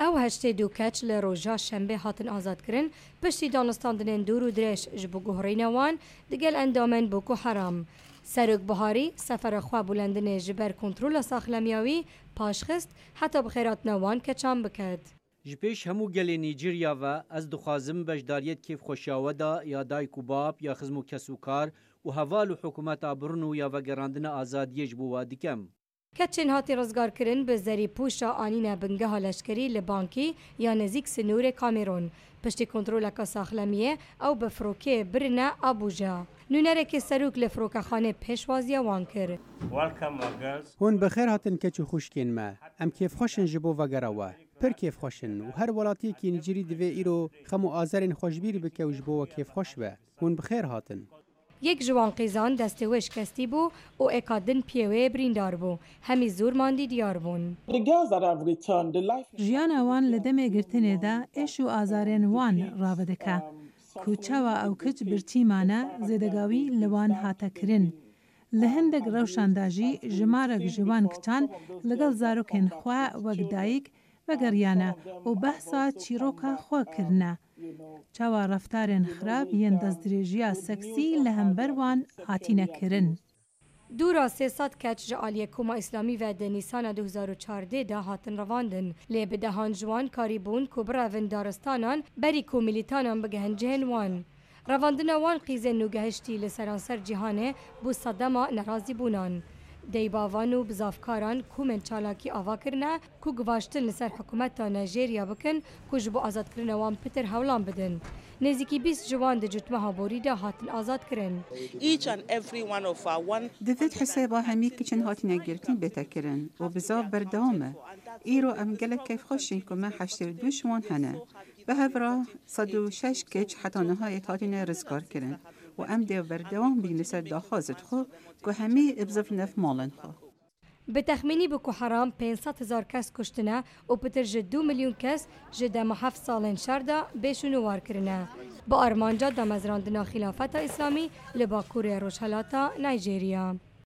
او هشته دو کچ لروژا شنبه هاتن آزاد کرن پشتی دانستاندنین دور و درش جبو گهرین وان دگل اندامن بوکو حرام. سروک بهاری سفر خواه بلندن جبر کنترول ساخلمیاوی پاشخست حتی بخیرات نوان کچان بکد. جپیش همو گل نیجریا و از دخوازم بجداریت کیف خوشیاوه دا یا دای کوباب یا خزمو کسوکار و هوال و حکومت آبرنو یا وگراندن آزادی جبو دکم. کچین هاتی رزگار کرن به زری پوشا آنین بنگه لشکری لبانکی یا نزیک سنور کامیرون پشتی کنترول که ساخلمیه او بفروکه برنه آبوجا. نونره که سروک لفروکه خانه پیشوازی وان کرد. هون بخیر هاتن کچو خوشکین ما ام کیف خوشن جبو وگراوه پر کیف خوشن و هر ولاتی که نیجری دوی ایرو خمو آزارین خوشبیری بکه و جبو و کیف خوش به هون بخیر هاتن. یک جوان قیزان دستوش کستی بو و اکادن پیوه بریندار بو همی زور ماندی دیار بون. جیان وان لدمه گرتنه دا ایشو آزارین وان راودکه. کوچه و او کچ برچی مانه زیدگاوی لوان هاتا کرن. لهندگ روشانداجی جمارک جوان کچان لگل زاروکن خواه وگدایک وگریانه و بحثا چیروکا خواه کرنه. چاوا رفتارن خراب ین دزدریجیا سکسی لهم بروان هاتینه کرن. دورا 300 کچ جعالی کوما اسلامی و دنیسان 2014 دا هاتن رواندن لی بدهان جوان کاریبون کبرا وندارستانان بری کو ملیتانان بگهن جهن وان. رواندن وان قیزن نوگهشتی لسرانسر جهانه بو صدما نرازی بونان. دیباوان و بزافکاران کومن چالاکی آوا کرنه کو گواشتن لسر حکومت تا نایجریا بکن کو جبو آزاد کرنه وان پتر هولان بدن. نزیکی 20 جوان ده جتمه هابوری ده هاتن آزاد کرن. دوید حسابا همی کچن هاتنه گرتین بیتا کرن و بزاف بردامه. ایرو ام گلک کیف خوشین که من 82 شوان هنه. به هفرا 106 کچ حتی نهایت هاتنه رزگار کرن. و ام دیو بردام بین لسر داخازت خو که همی ابزاف نف مالن خو. به تخمینی بکو حرام 500,000 کس کشتنه و پتر 2 میلیون کس جده محف سالن شرده بشونوار کرنه. با ارمانجا دمزراندنا خلافت اسلامی لباکور روشهلاتا نایجریا.